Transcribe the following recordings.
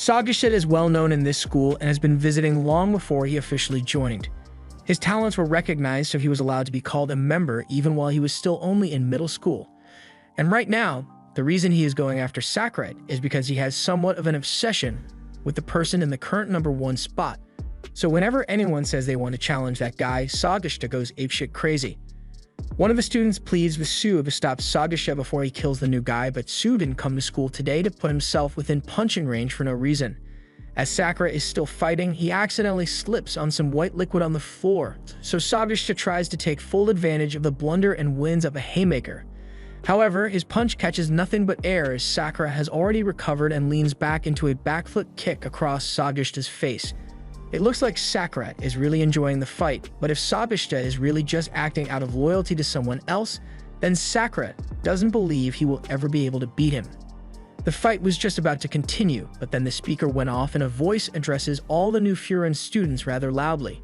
Sagashita is well known in this school and has been visiting long before he officially joined. His talents were recognized, so he was allowed to be called a member even while he was still only in middle school. And right now, the reason he is going after Sakura is because he has somewhat of an obsession with the person in the current #1 spot. So whenever anyone says they want to challenge that guy, Sagashita goes apeshit crazy. One of the students pleads with Sue to stop Sagashita before he kills the new guy, but Sue didn't come to school today to put himself within punching range for no reason. As Sakura is still fighting, he accidentally slips on some white liquid on the floor, so Sagashita tries to take full advantage of the blunder and wins up a haymaker. However, his punch catches nothing but air as Sakura has already recovered and leans back into a backflip kick across Sagashita's face. It looks like Sakura is really enjoying the fight, but if Sagashita is really just acting out of loyalty to someone else, then Sakura doesn't believe he will ever be able to beat him. The fight was just about to continue, but then the speaker went off and a voice addresses all the new Furin students rather loudly.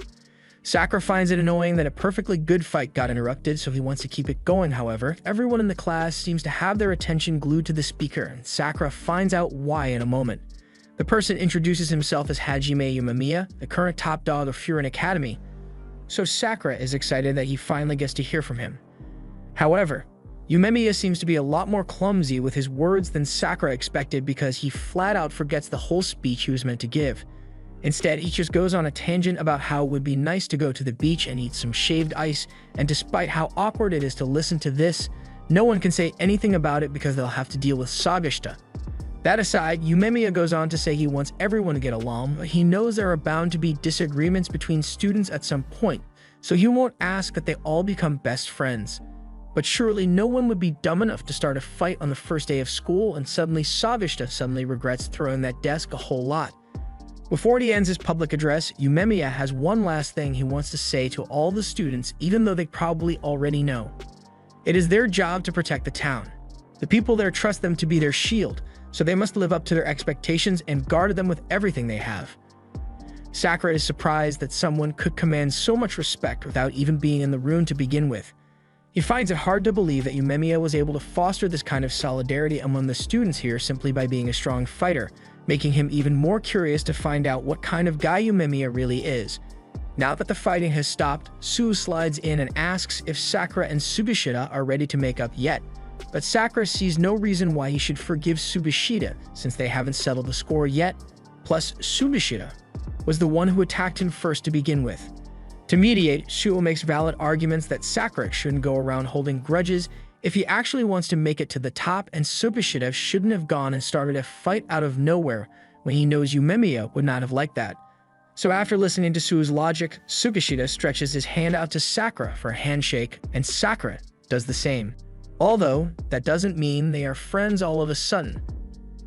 Sakura finds it annoying that a perfectly good fight got interrupted, so he wants to keep it going. However, everyone in the class seems to have their attention glued to the speaker, and Sakura finds out why in a moment. The person introduces himself as Hajime Yumemiya, the current top dog of Furin Academy, so Sakura is excited that he finally gets to hear from him. However, Yumemiya seems to be a lot more clumsy with his words than Sakura expected because he flat out forgets the whole speech he was meant to give. Instead, he just goes on a tangent about how it would be nice to go to the beach and eat some shaved ice, and despite how awkward it is to listen to this, no one can say anything about it because they'll have to deal with Sagashita. That aside, Yumemiya goes on to say he wants everyone to get along, but he knows there are bound to be disagreements between students at some point, so he won't ask that they all become best friends. But surely no one would be dumb enough to start a fight on the first day of school, and suddenly Sagashita regrets throwing that desk a whole lot. Before he ends his public address, Yumemiya has one last thing he wants to say to all the students, even though they probably already know. It is their job to protect the town. The people there trust them to be their shield, so they must live up to their expectations and guard them with everything they have. Sakura is surprised that someone could command so much respect without even being in the room to begin with. He finds it hard to believe that Yumemiya was able to foster this kind of solidarity among the students here simply by being a strong fighter, making him even more curious to find out what kind of guy Yumemiya really is. Now that the fighting has stopped, Sue slides in and asks if Sakura and Tsubishita are ready to make up yet. But Sakura sees no reason why he should forgive Tsubishita since they haven't settled the score yet. Plus, Tsubishita was the one who attacked him first to begin with. To mediate, Sue makes valid arguments that Sakura shouldn't go around holding grudges if he actually wants to make it to the top, and Tsubishita shouldn't have gone and started a fight out of nowhere when he knows Yumemiya would not have liked that. So after listening to Sue's logic, Tsubishita stretches his hand out to Sakura for a handshake, and Sakura does the same. Although, that doesn't mean they are friends all of a sudden.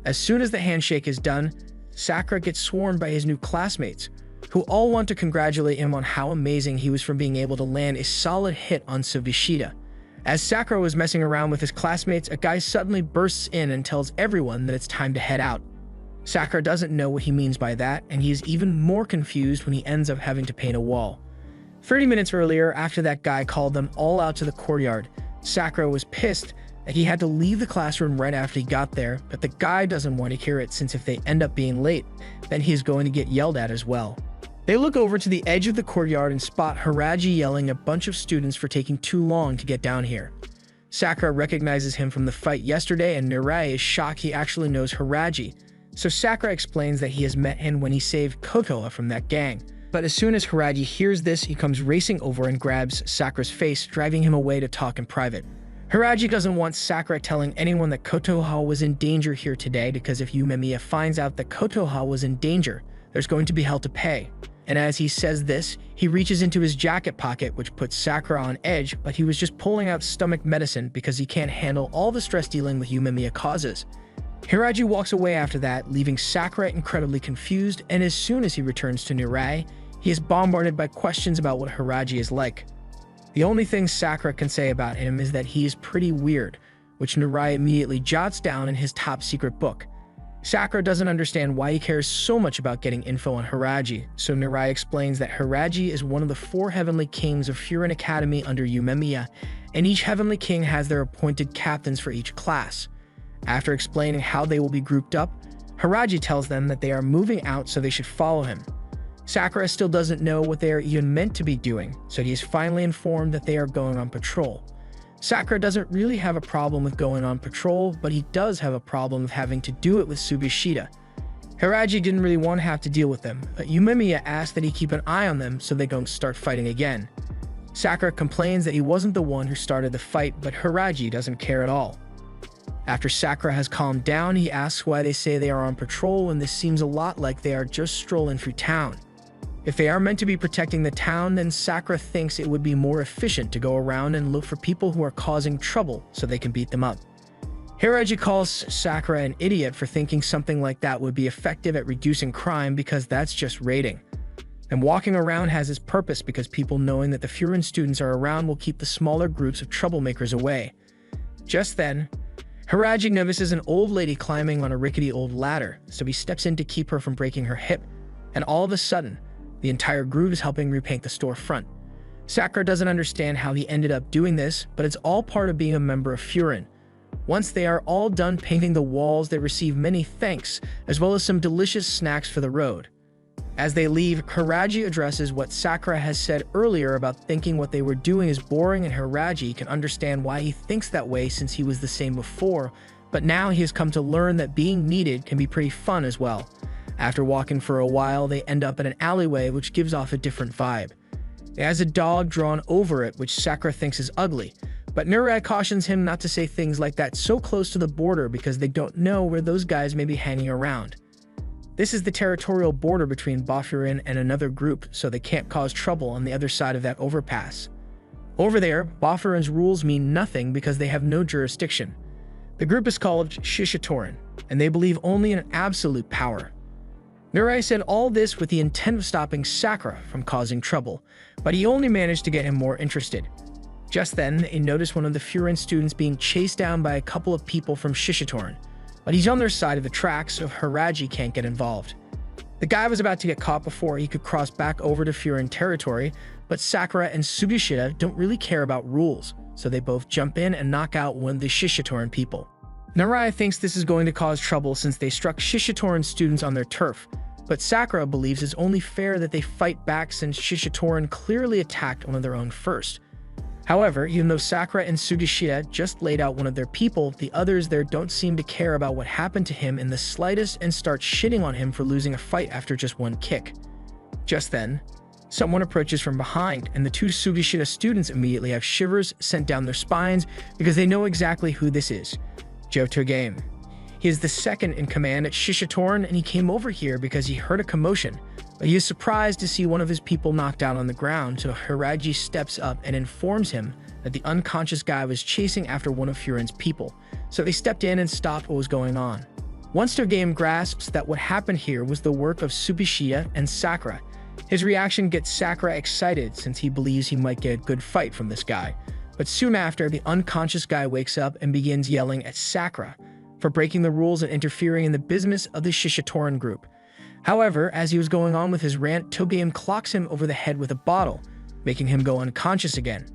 As soon as the handshake is done, Sakura gets swarmed by his new classmates, who all want to congratulate him on how amazing he was for being able to land a solid hit on Tsubishita. As Sakura was messing around with his classmates, a guy suddenly bursts in and tells everyone that it's time to head out. Sakura doesn't know what he means by that, and he is even more confused when he ends up having to paint a wall. 30 minutes earlier, after that guy called them all out to the courtyard, Sakura was pissed that he had to leave the classroom right after he got there, but the guy doesn't want to hear it since if they end up being late, then he is going to get yelled at as well. They look over to the edge of the courtyard and spot Haraji yelling at a bunch of students for taking too long to get down here. Sakura recognizes him from the fight yesterday, and Mirai is shocked he actually knows Haraji, so Sakura explains that he has met him when he saved Kotoa from that gang. But as soon as Haraji hears this, he comes racing over and grabs Sakura's face, driving him away to talk in private. Haraji doesn't want Sakura telling anyone that Kotoha was in danger here today, because if Yumemiya finds out that Kotoha was in danger, there's going to be hell to pay. And as he says this, he reaches into his jacket pocket, which puts Sakura on edge, but he was just pulling out stomach medicine because he can't handle all the stress dealing with Yumemiya causes. Hiraji walks away after that, leaving Sakura incredibly confused, and as soon as he returns to Nirai, he is bombarded by questions about what Hiraji is like. The only thing Sakura can say about him is that he is pretty weird, which Nirai immediately jots down in his top secret book. Sakura doesn't understand why he cares so much about getting info on Hiraji, so Nirai explains that Hiraji is one of the 4 Heavenly Kings of Furin Academy under Yumemiya, and each Heavenly King has their appointed captains for each class. After explaining how they will be grouped up, Haraji tells them that they are moving out, so they should follow him. Sakura still doesn't know what they are even meant to be doing, so he is finally informed that they are going on patrol. Sakura doesn't really have a problem with going on patrol, but he does have a problem of having to do it with Tsubishita. Haraji didn't really want to have to deal with them, but Yumemiya asked that he keep an eye on them so they don't start fighting again. Sakura complains that he wasn't the one who started the fight, but Haraji doesn't care at all. After Sakura has calmed down, he asks why they say they are on patrol when this seems a lot like they are just strolling through town. If they are meant to be protecting the town, then Sakura thinks it would be more efficient to go around and look for people who are causing trouble so they can beat them up. Haraji calls Sakura an idiot for thinking something like that would be effective at reducing crime because that's just raiding. And walking around has its purpose because people knowing that the Furin students are around will keep the smaller groups of troublemakers away. Just then, Haraji notices an old lady climbing on a rickety old ladder, so he steps in to keep her from breaking her hip, and all of a sudden, the entire group is helping repaint the storefront. Sakura doesn't understand how he ended up doing this, but it's all part of being a member of Furin. Once they are all done painting the walls, they receive many thanks, as well as some delicious snacks for the road. As they leave, Haraji addresses what Sakura has said earlier about thinking what they were doing is boring, and Haraji can understand why he thinks that way since he was the same before, but now he has come to learn that being needed can be pretty fun as well. After walking for a while, they end up in an alleyway which gives off a different vibe. It has a dog drawn over it, which Sakura thinks is ugly, but Mirai cautions him not to say things like that so close to the border because they don't know where those guys may be hanging around. This is the territorial border between Bafurin and another group, so they can't cause trouble on the other side of that overpass. Over there, Bafurin's rules mean nothing because they have no jurisdiction. The group is called Shishitorin, and they believe only in absolute power. Mirai said all this with the intent of stopping Sakura from causing trouble, but he only managed to get him more interested. Just then, they notice one of the Furin students being chased down by a couple of people from Shishitorin, but he's on their side of the track, so Haraji can't get involved. The guy was about to get caught before he could cross back over to Furin territory, but Sakura and Tsubishita don't really care about rules, so they both jump in and knock out one of the Shishitorin people. Naraya thinks this is going to cause trouble since they struck Shishitorin students on their turf, but Sakura believes it's only fair that they fight back since Shishitorin clearly attacked one of their own first. However, even though Sakura and Tsubishita just laid out one of their people, the others there don't seem to care about what happened to him in the slightest and start shitting on him for losing a fight after just one kick. Just then, someone approaches from behind, and the two Tsubishita students immediately have shivers sent down their spines because they know exactly who this is: Joe Togame. He is the second in command at Shishitorin, and he came over here because he heard a commotion, but he is surprised to see one of his people knocked out on the ground, so Haraji steps up and informs him that the unconscious guy was chasing after one of Furin's people, so they stepped in and stopped what was going on. Once Togame grasps that what happened here was the work of Tsubishita and Sakura, his reaction gets Sakura excited since he believes he might get a good fight from this guy, but soon after, the unconscious guy wakes up and begins yelling at Sakura for breaking the rules and interfering in the business of the Shishitorin group. However, as he was going on with his rant, Togame clocks him over the head with a bottle, making him go unconscious again.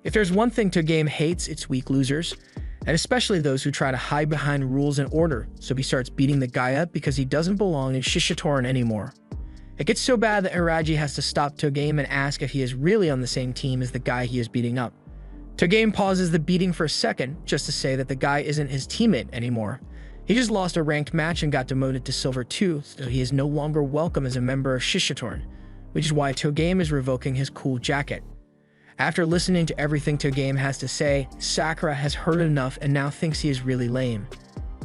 If there's one thing Togame hates, it's weak losers, and especially those who try to hide behind rules and order, so he starts beating the guy up because he doesn't belong in Shishitorin anymore. It gets so bad that Haraji has to stop Togame and ask if he is really on the same team as the guy he is beating up. Togame pauses the beating for a second, just to say that the guy isn't his teammate anymore. He just lost a ranked match and got demoted to Silver 2, so he is no longer welcome as a member of Shishitorin, which is why Togame is revoking his cool jacket. After listening to everything Togame has to say, Sakura has heard enough and now thinks he is really lame.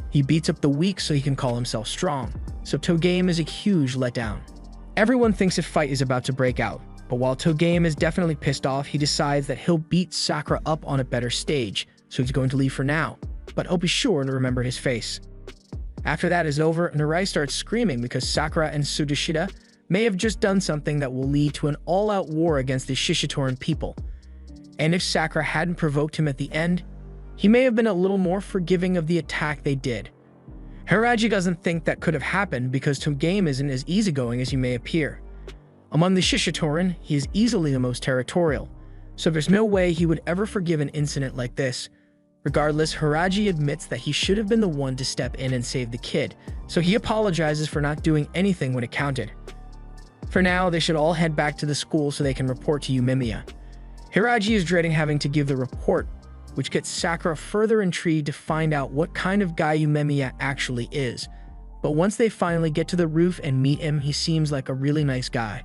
He beats up the weak so he can call himself strong, so Togame is a huge letdown. Everyone thinks a fight is about to break out, but while Togame is definitely pissed off, he decides that he'll beat Sakura up on a better stage, so he's going to leave for now, but he'll be sure to remember his face. After that is over, Narai starts screaming because Sakura and Tsubishita may have just done something that will lead to an all-out war against the Shishitorin people. And if Sakura hadn't provoked him at the end, he may have been a little more forgiving of the attack they did. Haraji doesn't think that could have happened because Togame isn't as easygoing as he may appear. Among the Shishitorin, he is easily the most territorial, so there's no way he would ever forgive an incident like this. Regardless, Hiraji admits that he should have been the one to step in and save the kid, so he apologizes for not doing anything when it counted. For now, they should all head back to the school so they can report to Yumemiya. Hiraji is dreading having to give the report, which gets Sakura further intrigued to find out what kind of guy Yumemiya actually is. But once they finally get to the roof and meet him, he seems like a really nice guy.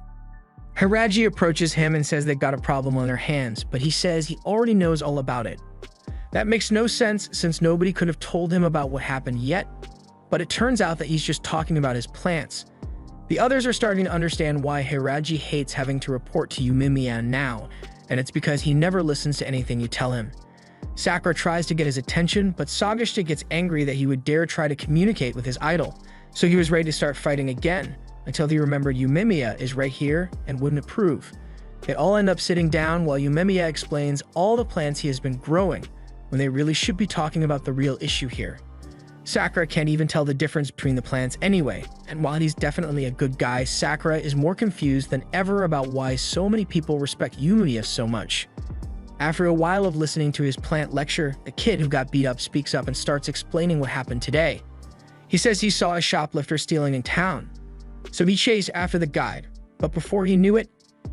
Hiraji approaches him and says they've got a problem on their hands, but he says he already knows all about it. That makes no sense since nobody could have told him about what happened yet, but it turns out that he's just talking about his plants. The others are starting to understand why Hiraji hates having to report to Yumemiya now, and it's because he never listens to anything you tell him. Sakura tries to get his attention, but Sagashta gets angry that he would dare try to communicate with his idol, so he was ready to start fighting again, until he remembered Yumemiya is right here and wouldn't approve. They all end up sitting down while Yumemiya explains all the plants he has been growing, when they really should be talking about the real issue here. Sakura can't even tell the difference between the plants anyway, and while he's definitely a good guy, Sakura is more confused than ever about why so many people respect Yumemiya so much. After a while of listening to his plant lecture, the kid who got beat up speaks up and starts explaining what happened today. He says he saw a shoplifter stealing in town, so he chased after the guide, but before he knew it,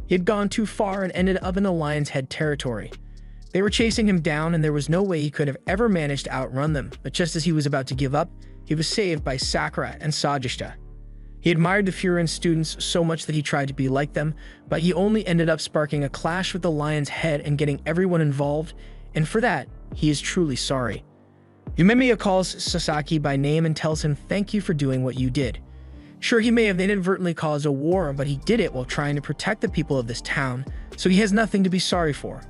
he had gone too far and ended up in the lion's head territory. They were chasing him down and there was no way he could have ever managed to outrun them, but just as he was about to give up, he was saved by Sakura and Sagashta. He admired the Furin students so much that he tried to be like them, but he only ended up sparking a clash with the lion's head and getting everyone involved, and for that, he is truly sorry. Yumemiya calls Sasaki by name and tells him thank you for doing what you did. Sure, he may have inadvertently caused a war, but he did it while trying to protect the people of this town, so he has nothing to be sorry for.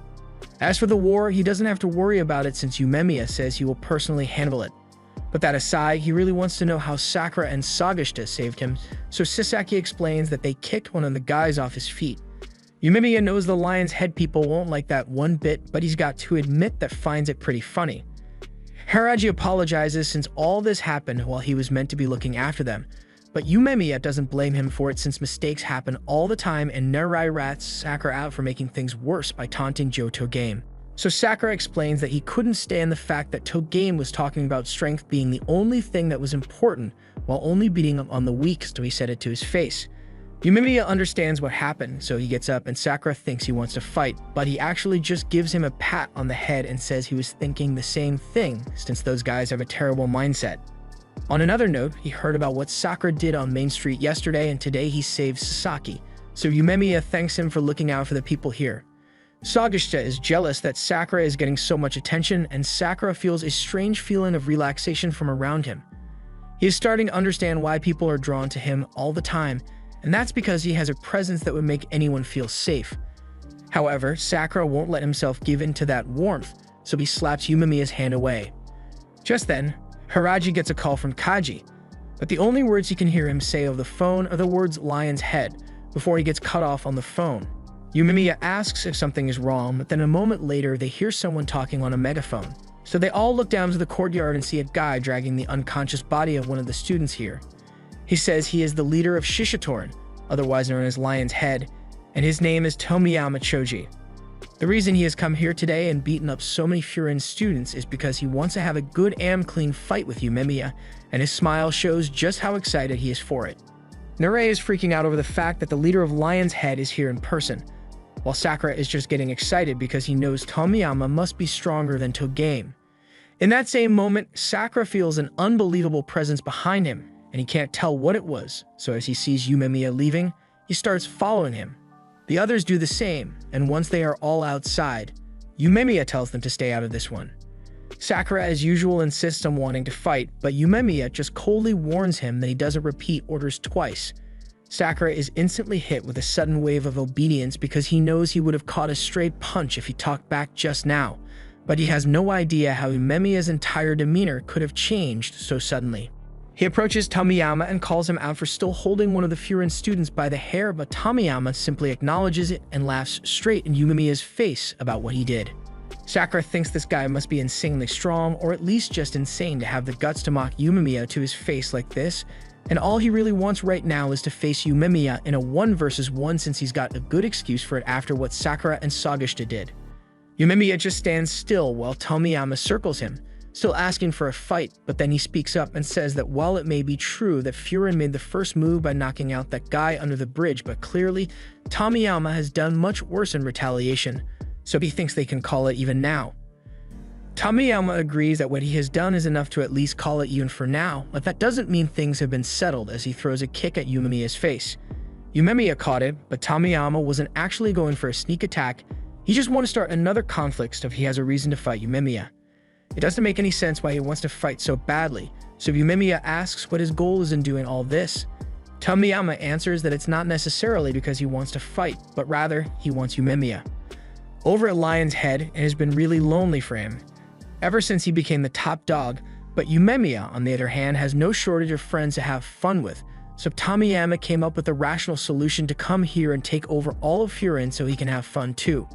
As for the war, he doesn't have to worry about it since Yumemiya says he will personally handle it. But that aside, he really wants to know how Sakura and Sagashta saved him, so Sasaki explains that they kicked one of the guys off his feet. Yumemiya knows the lion's head people won't like that one bit, but he's got to admit that finds it pretty funny. Hiraji apologizes since all this happened while he was meant to be looking after them, but Yumemiya doesn't blame him for it since mistakes happen all the time and Narai rats Sakura out for making things worse by taunting Togame. So Sakura explains that he couldn't stand the fact that Togame was talking about strength being the only thing that was important while only beating him on the weak, so he said it to his face. Yumemiya understands what happened, so he gets up and Sakura thinks he wants to fight, but he actually just gives him a pat on the head and says he was thinking the same thing since those guys have a terrible mindset. On another note, he heard about what Sakura did on Main Street yesterday and today he saved Sasaki, so Yumemiya thanks him for looking out for the people here. Sagashta is jealous that Sakura is getting so much attention and Sakura feels a strange feeling of relaxation from around him. He is starting to understand why people are drawn to him all the time, and that's because he has a presence that would make anyone feel safe. However, Sakura won't let himself give in to that warmth, so he slaps Yumemiya's hand away. Just then, Hiraji gets a call from Kaji, but the only words he can hear him say over the phone are the words lion's head before he gets cut off on the phone. Yumemiya asks if something is wrong, but then a moment later they hear someone talking on a megaphone. So they all look down to the courtyard and see a guy dragging the unconscious body of one of the students here. He says he is the leader of Shishitorin, otherwise known as Lion's Head, and his name is Tomiyama Choji. The reason he has come here today and beaten up so many Furin students is because he wants to have a good and clean fight with Yumemiya, and his smile shows just how excited he is for it. Narei is freaking out over the fact that the leader of Lion's Head is here in person, while Sakura is just getting excited because he knows Tomiyama must be stronger than Togame. In that same moment, Sakura feels an unbelievable presence behind him, and he can't tell what it was, so as he sees Yumemiya leaving, he starts following him. The others do the same, and once they are all outside, Yumemiya tells them to stay out of this one. Sakura, as usual, insists on wanting to fight, but Yumemiya just coldly warns him that he doesn't repeat orders twice. Sakura is instantly hit with a sudden wave of obedience because he knows he would have caught a straight punch if he talked back just now, but he has no idea how Yumemiya's entire demeanor could have changed so suddenly. He approaches Tomiyama and calls him out for still holding one of the Furin students by the hair, but Tomiyama simply acknowledges it and laughs straight in Yumemiya's face about what he did. Sakura thinks this guy must be insanely strong, or at least just insane to have the guts to mock Yumemiya to his face like this, and all he really wants right now is to face Yumemiya in a 1 versus 1 since he's got a good excuse for it after what Sakura and Sagashta did. Yumemiya just stands still while Tomiyama circles him, still asking for a fight, but then he speaks up and says that while it may be true that Furin made the first move by knocking out that guy under the bridge, but clearly, Tomiyama has done much worse in retaliation, so he thinks they can call it even now. Tomiyama agrees that what he has done is enough to at least call it even for now, but that doesn't mean things have been settled as he throws a kick at Yumemiya's face. Yumemiya caught it, but Tomiyama wasn't actually going for a sneak attack. He just wanted to start another conflict so he has a reason to fight Yumemiya. It doesn't make any sense why he wants to fight so badly, so Yumemiya asks what his goal is in doing all this. Tomiyama answers that it's not necessarily because he wants to fight, but rather he wants Yumemiya. Over at Lion's Head, it has been really lonely for him, ever since he became the top dog, but Yumemiya, on the other hand, has no shortage of friends to have fun with, so Tomiyama came up with a rational solution to come here and take over all of Furin so he can have fun too.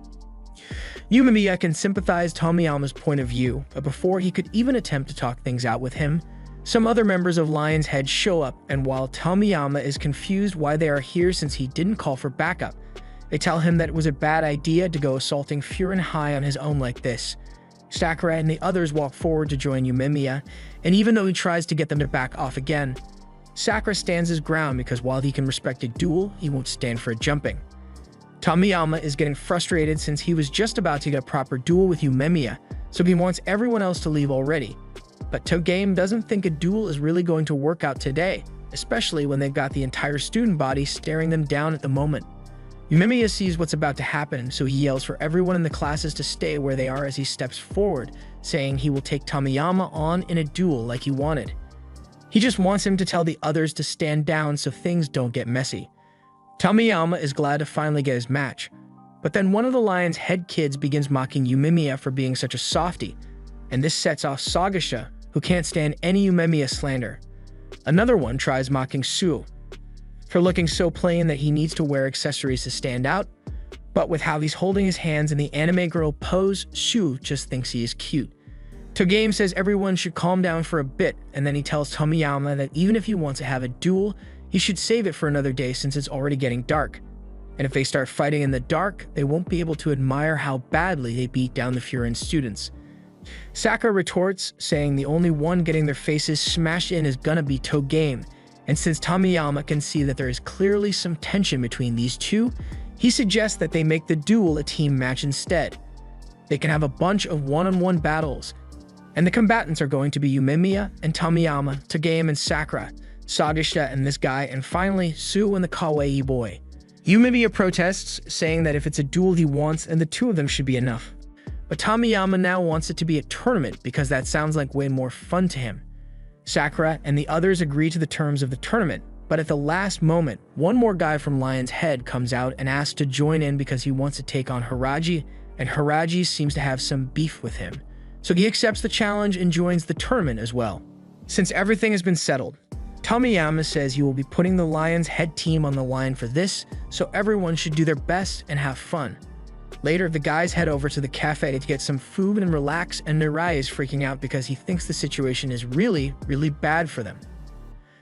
Yumemiya can sympathize Tomiyama's point of view, but before he could even attempt to talk things out with him, some other members of Lion's Head show up, and while Tomiyama is confused why they are here since he didn't call for backup, they tell him that it was a bad idea to go assaulting Furin High on his own like this. Sakura and the others walk forward to join Yumemiya, and even though he tries to get them to back off again, Sakura stands his ground because while he can respect a duel, he won't stand for a jumping. Tomiyama is getting frustrated since he was just about to get a proper duel with Yumemiya, so he wants everyone else to leave already. But Togame doesn't think a duel is really going to work out today, especially when they've got the entire student body staring them down at the moment. Yumemiya sees what's about to happen, so he yells for everyone in the classes to stay where they are as he steps forward, saying he will take Tomiyama on in a duel like he wanted. He just wants him to tell the others to stand down so things don't get messy. Tomiyama is glad to finally get his match, but then one of the Lion's Head kids begins mocking Yumemiya for being such a softie, and this sets off Sagasha, who can't stand any Yumemiya slander. Another one tries mocking Sue for looking so plain that he needs to wear accessories to stand out, but with how he's holding his hands in the anime girl pose, Sue just thinks he is cute. Togame says everyone should calm down for a bit, and then he tells Tomiyama that even if he wants to have a duel, he should save it for another day since it's already getting dark. And if they start fighting in the dark, they won't be able to admire how badly they beat down the Furin students. Sakura retorts, saying the only one getting their faces smashed in is gonna be Togame, and since Tomiyama can see that there is clearly some tension between these two, he suggests that they make the duel a team match instead. They can have a bunch of one-on-one battles, and the combatants are going to be Yumemiya and Tomiyama, Togame and Sakura, Sagasha and this guy, and finally, Sue and the kawaii boy. Yumemiya protests, saying that if it's a duel he wants, and the two of them should be enough. But Tomiyama now wants it to be a tournament because that sounds like way more fun to him. Sakura and the others agree to the terms of the tournament, but at the last moment, one more guy from Lion's Head comes out and asks to join in because he wants to take on Haraji, and Haraji seems to have some beef with him. So he accepts the challenge and joins the tournament as well. Since everything has been settled, Tomiyama says he will be putting the Lion's Head team on the line for this, so everyone should do their best and have fun. Later, the guys head over to the cafe to get some food and relax, and Mirai is freaking out because he thinks the situation is really, really bad for them.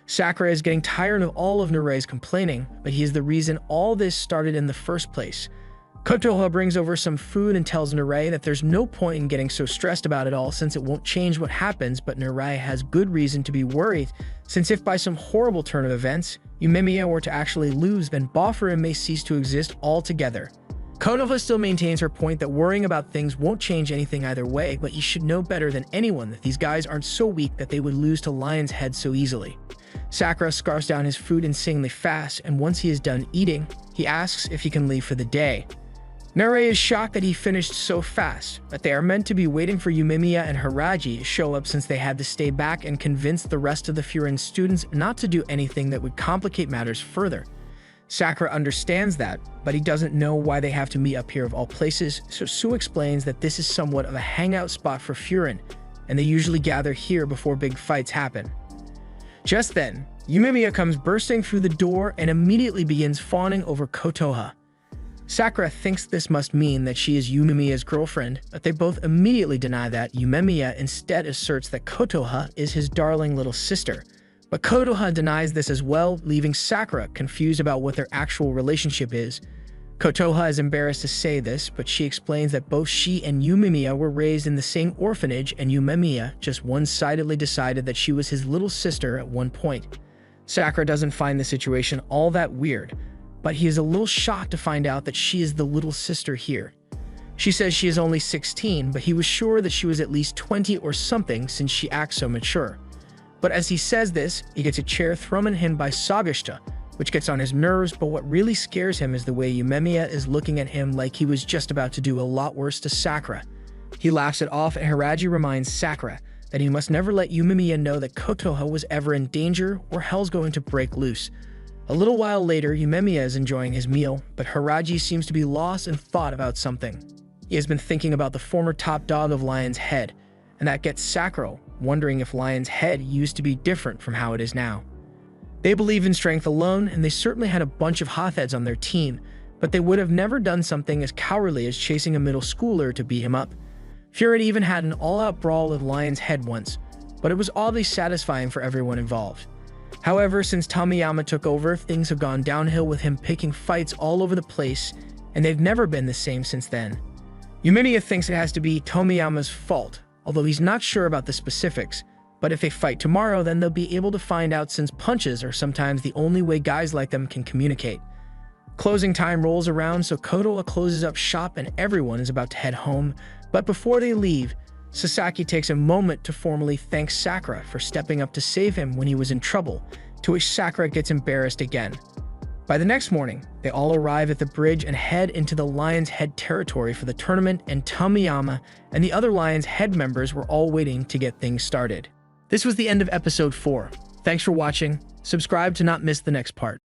Sakura is getting tired of all of Mirai's complaining, but he is the reason all this started in the first place. Kotoha brings over some food and tells Mirai that there's no point in getting so stressed about it all since it won't change what happens, but Mirai has good reason to be worried, since if by some horrible turn of events, Yumemiya were to actually lose, then Boffurin may cease to exist altogether. Konoha still maintains her point that worrying about things won't change anything either way, but you should know better than anyone that these guys aren't so weak that they would lose to Lion's Head so easily. Sakura scarfs down his food insanely fast, and once he is done eating, he asks if he can leave for the day. Mirai is shocked that he finished so fast, but they are meant to be waiting for Yumemiya and Haraji to show up since they had to stay back and convince the rest of the Furin students not to do anything that would complicate matters further. Sakura understands that, but he doesn't know why they have to meet up here of all places, so Sue explains that this is somewhat of a hangout spot for Furin, and they usually gather here before big fights happen. Just then, Yumemiya comes bursting through the door and immediately begins fawning over Kotoha. Sakura thinks this must mean that she is Yumemiya's girlfriend, but they both immediately deny that. Yumemiya instead asserts that Kotoha is his darling little sister, but Kotoha denies this as well, leaving Sakura confused about what their actual relationship is. Kotoha is embarrassed to say this, but she explains that both she and Yumemiya were raised in the same orphanage, and Yumemiya just one-sidedly decided that she was his little sister at one point. Sakura doesn't find the situation all that weird, but he is a little shocked to find out that she is the little sister here. She says she is only 16, but he was sure that she was at least 20 or something since she acts so mature. But as he says this, he gets a chair thrown at him by Sagashita, which gets on his nerves, but what really scares him is the way Yumemiya is looking at him like he was just about to do a lot worse to Sakura. He laughs it off, and Hiraji reminds Sakura that he must never let Yumemiya know that Kotoha was ever in danger or hell's going to break loose. A little while later, Yumemiya is enjoying his meal, but Hiraji seems to be lost in thought about something. He has been thinking about the former top dog of Lion's Head, and that gets Sakura wondering if Lion's Head used to be different from how it is now. They believe in strength alone, and they certainly had a bunch of hotheads on their team, but they would have never done something as cowardly as chasing a middle schooler to beat him up. Furin even had an all-out brawl with Lion's Head once, but it was oddly satisfying for everyone involved. However, since Tomiyama took over, things have gone downhill with him picking fights all over the place, and they've never been the same since then. Yumemiya thinks it has to be Tomiyama's fault, although he's not sure about the specifics, but if they fight tomorrow, then they'll be able to find out since punches are sometimes the only way guys like them can communicate. Closing time rolls around, so Kotoha closes up shop and everyone is about to head home, but before they leave, Sasaki takes a moment to formally thank Sakura for stepping up to save him when he was in trouble, to which Sakura gets embarrassed again. By the next morning, they all arrive at the bridge and head into the Lion's Head territory for the tournament, and Tomiyama and the other Lion's Head members were all waiting to get things started. This was the end of episode 4. Thanks for watching. Subscribe to not miss the next part.